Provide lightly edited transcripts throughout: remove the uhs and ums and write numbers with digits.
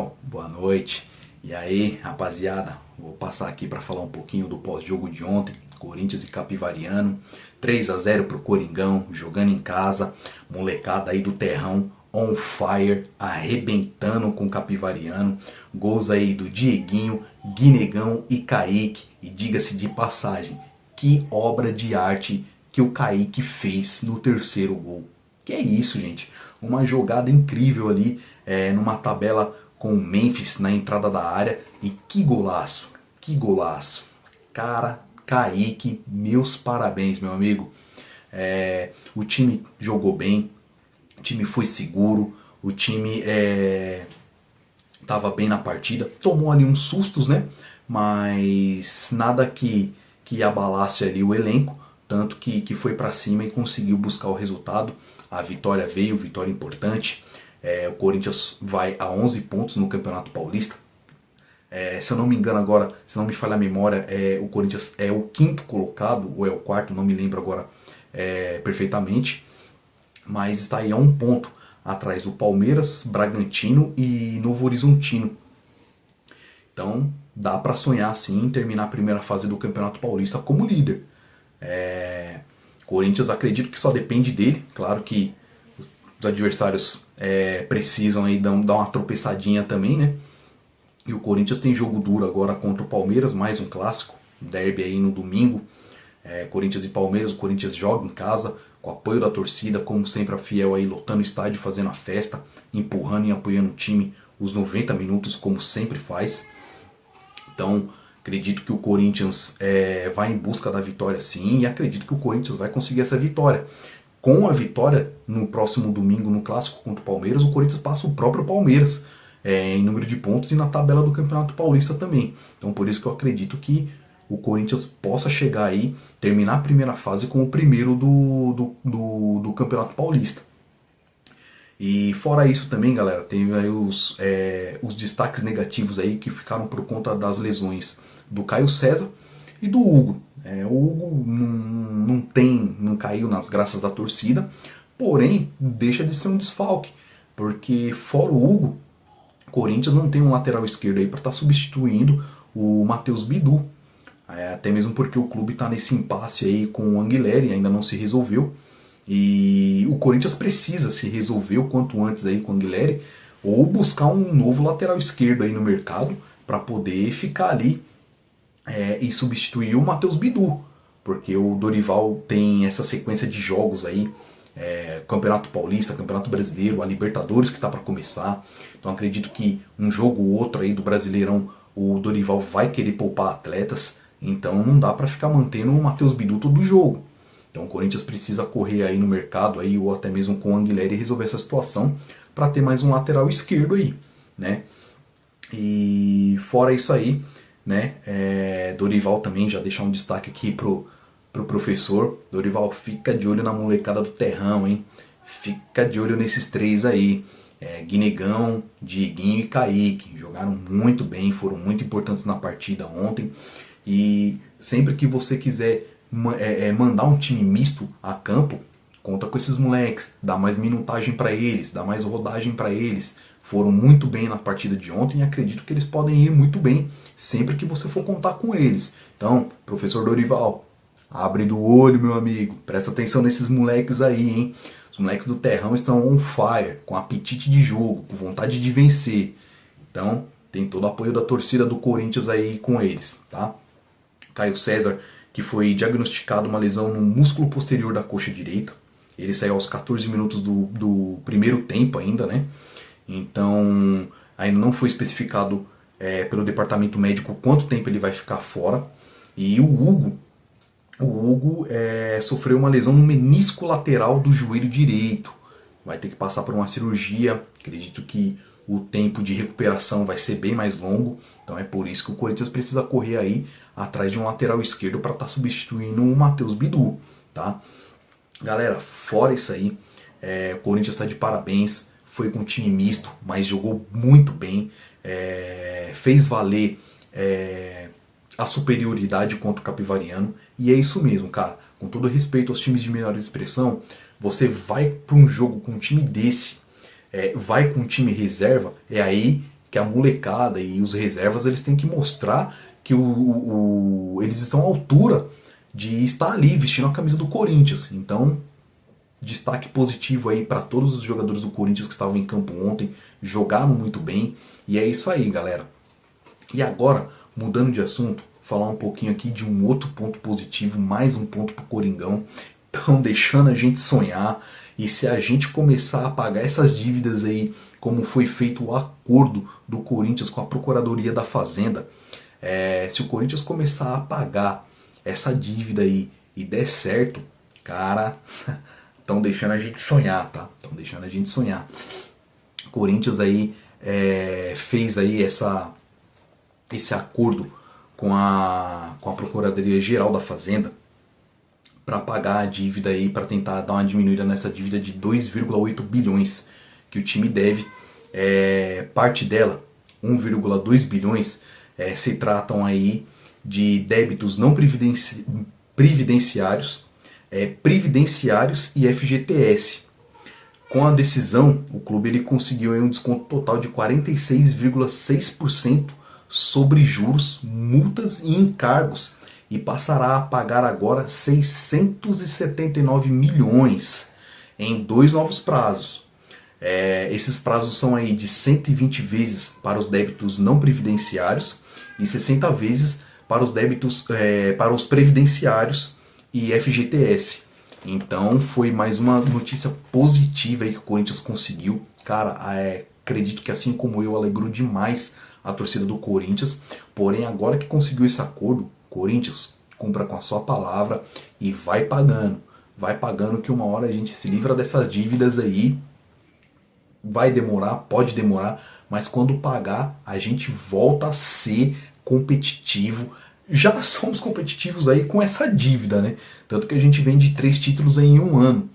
pessoal, boa noite. E aí, rapaziada, vou passar aqui para falar um pouquinho do pós-jogo de ontem, Corinthians e Capivariano, 3-0 pro Coringão, jogando em casa, molecada aí do terrão, on fire, arrebentando com o Capivariano, gols aí do Dieguinho, Guinegão e Kaique, e diga-se de passagem, que obra de arte que o Kaique fez no terceiro gol. Que é isso, gente, uma jogada incrível ali, numa tabela com o Memphis na entrada da área, e que golaço, que golaço. Cara, Kaique, meus parabéns, meu amigo. O time jogou bem, o time foi seguro, o time estava bem na partida, tomou ali uns sustos, né? Mas nada que abalasse ali o elenco, tanto que foi para cima e conseguiu buscar o resultado. A vitória veio, vitória importante. O Corinthians vai a 11 pontos no Campeonato Paulista. Se eu não me engano agora, se não me falha a memória, o Corinthians é o quinto colocado, ou é o quarto, não me lembro agora perfeitamente. Mas está aí a um ponto atrás do Palmeiras, Bragantino e Novo Horizontino. Então dá para sonhar sim em terminar a primeira fase do Campeonato Paulista como líder. Corinthians, acredito que só depende dele. Claro que os adversários precisam aí dar uma tropeçadinha também, né? E o Corinthians tem jogo duro agora contra o Palmeiras, mais um clássico, derby aí no domingo. Corinthians e Palmeiras, o Corinthians joga em casa, com o apoio da torcida, como sempre a Fiel aí lotando o estádio, fazendo a festa, empurrando e apoiando o time os 90 minutos, como sempre faz. Então, acredito que o Corinthians vai em busca da vitória sim, e acredito que o Corinthians vai conseguir essa vitória. Com a vitória no próximo domingo no clássico contra o Palmeiras, o Corinthians passa o próprio Palmeiras em número de pontos e na tabela do Campeonato Paulista também. Então por isso que eu acredito que o Corinthians possa chegar aí, terminar a primeira fase com o primeiro do Campeonato Paulista. E fora isso também, galera, tem aí os destaques negativos aí que ficaram por conta das lesões do Caio César e do Hugo. O Hugo não caiu nas graças da torcida, porém deixa de ser um desfalque, porque fora o Hugo, o Corinthians não tem um lateral esquerdo aí para estar substituindo o Matheus Bidu. Até mesmo porque o clube está nesse impasse aí com o Anguilleri, ainda não se resolveu. E o Corinthians precisa se resolver o quanto antes aí com o Anguilleri, ou buscar um novo lateral esquerdo aí no mercado para poder ficar ali e substituir o Matheus Bidu. Porque o Dorival tem essa sequência de jogos aí, Campeonato Paulista, Campeonato Brasileiro, a Libertadores que está para começar. Então acredito que um jogo ou outro aí do Brasileirão o Dorival vai querer poupar atletas. Então não dá para ficar mantendo o Matheus Bidu todo jogo. Então o Corinthians precisa correr aí no mercado aí, ou até mesmo com o Anguilleri, e resolver essa situação para ter mais um lateral esquerdo aí, né? E fora isso aí, né? Dorival também já deixar um destaque aqui pro professor. Dorival, fica de olho na molecada do terrão, hein? Fica de olho nesses três aí. Guinegão, Dieguinho e Kaique. Jogaram muito bem, foram muito importantes na partida ontem. E sempre que você quiser mandar um time misto a campo, conta com esses moleques, dá mais minutagem para eles, dá mais rodagem para eles. Foram muito bem na partida de ontem e acredito que eles podem ir muito bem sempre que você for contar com eles. Então, professor Dorival, abre do olho, meu amigo, presta atenção nesses moleques aí, hein? Os moleques do terrão estão on fire, com apetite de jogo, com vontade de vencer. Então, tem todo o apoio da torcida do Corinthians aí com eles, tá? Caio César, que foi diagnosticado uma lesão no músculo posterior da coxa direita. Ele saiu aos 14 minutos do primeiro tempo ainda, né? Então, ainda não foi especificado pelo departamento médico quanto tempo ele vai ficar fora. E o Hugo sofreu uma lesão no menisco lateral do joelho direito. Vai ter que passar por uma cirurgia. Acredito que o tempo de recuperação vai ser bem mais longo. Então é por isso que o Corinthians precisa correr aí atrás de um lateral esquerdo para estar substituindo o Matheus Bidu, tá? Galera, fora isso aí, o Corinthians está de parabéns. Foi com um time misto, mas jogou muito bem. Fez valer a superioridade contra o Capivariano. E é isso mesmo, cara. Com todo respeito aos times de menor expressão, você vai para um jogo com um time desse, vai com um time reserva, é aí que a molecada e os reservas eles têm que mostrar que eles estão à altura de estar ali vestindo a camisa do Corinthians. Então, destaque positivo aí para todos os jogadores do Corinthians que estavam em campo ontem, jogaram muito bem. E é isso aí, galera. E agora, mudando de assunto, falar um pouquinho aqui de um outro ponto positivo, mais um ponto pro Coringão. Estão deixando a gente sonhar. E se a gente começar a pagar essas dívidas aí, como foi feito o acordo do Corinthians com a Procuradoria da Fazenda, se o Corinthians começar a pagar essa dívida aí e der certo, cara, estão deixando a gente sonhar, tá? Estão deixando a gente sonhar. O Corinthians aí fez aí esse acordo com a Procuradoria Geral da Fazenda para pagar a dívida aí, para tentar dar uma diminuída nessa dívida de 2,8 bilhões que o time deve. Parte dela, 1,2 bilhões, se tratam aí de débitos não previdenciários, previdenciários e FGTS. Com a decisão, o clube ele conseguiu aí um desconto total de 46,6% sobre juros, multas e encargos e passará a pagar agora 679 milhões em 2 novos prazos. Esses prazos são aí de 120 vezes para os débitos não previdenciários e 60 vezes para os débitos para os previdenciários e FGTS. Então foi mais uma notícia positiva aí que o Corinthians conseguiu. Cara, acredito que assim como eu, alegrou demais a torcida do Corinthians. Porém, agora que conseguiu esse acordo, Corinthians, cumpra com a sua palavra e vai pagando. Vai pagando que uma hora a gente se livra dessas dívidas aí. Vai demorar, pode demorar, mas quando pagar, a gente volta a ser competitivo. Já somos competitivos aí com essa dívida, né? Tanto que a gente vende 3 títulos em um ano.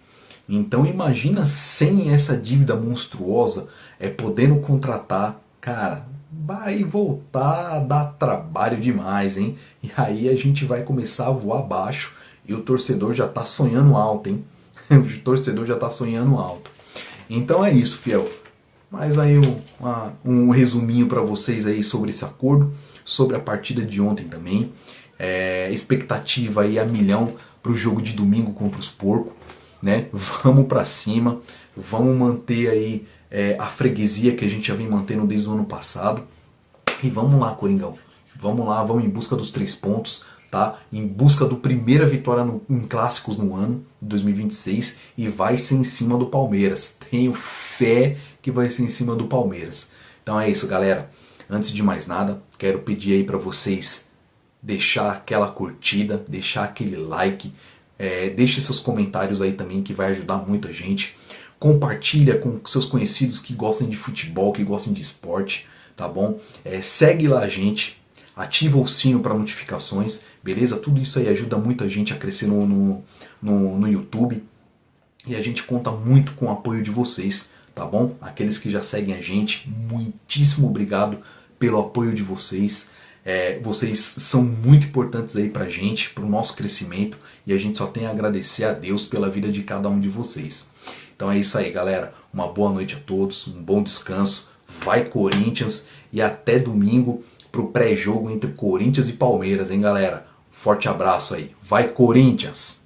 Então imagina sem essa dívida monstruosa, podendo contratar, cara, vai voltar a dar trabalho demais, hein? E aí a gente vai começar a voar abaixo e o torcedor já tá sonhando alto, hein? O torcedor já tá sonhando alto. Então é isso, fiel. Mas aí um resuminho para vocês aí sobre esse acordo, sobre a partida de ontem também. Expectativa aí a milhão para o jogo de domingo contra os porcos, né? Vamos para cima, vamos manter aí a freguesia que a gente já vem mantendo desde o ano passado. E vamos lá, Coringão. Vamos lá, vamos em busca dos 3 pontos, tá? Em busca do primeira vitória em clássicos no ano de 2026 e vai ser em cima do Palmeiras. Tenho fé que vai ser em cima do Palmeiras. Então é isso, galera. Antes de mais nada, quero pedir aí para vocês deixar aquela curtida, deixar aquele like, deixe seus comentários aí também que vai ajudar muito a gente. Compartilha com seus conhecidos que gostam de futebol, que gostam de esporte, tá bom? Segue lá a gente, ativa o sino para notificações, beleza? Tudo isso aí ajuda muito a gente a crescer no YouTube e a gente conta muito com o apoio de vocês, tá bom? Aqueles que já seguem a gente, muitíssimo obrigado pelo apoio de vocês. Vocês são muito importantes aí pra gente, pro nosso crescimento, e a gente só tem a agradecer a Deus pela vida de cada um de vocês. Então é isso aí, galera. Uma boa noite a todos, um bom descanso. Vai Corinthians e até domingo pro pré-jogo entre Corinthians e Palmeiras, hein, galera? Forte abraço aí. Vai Corinthians!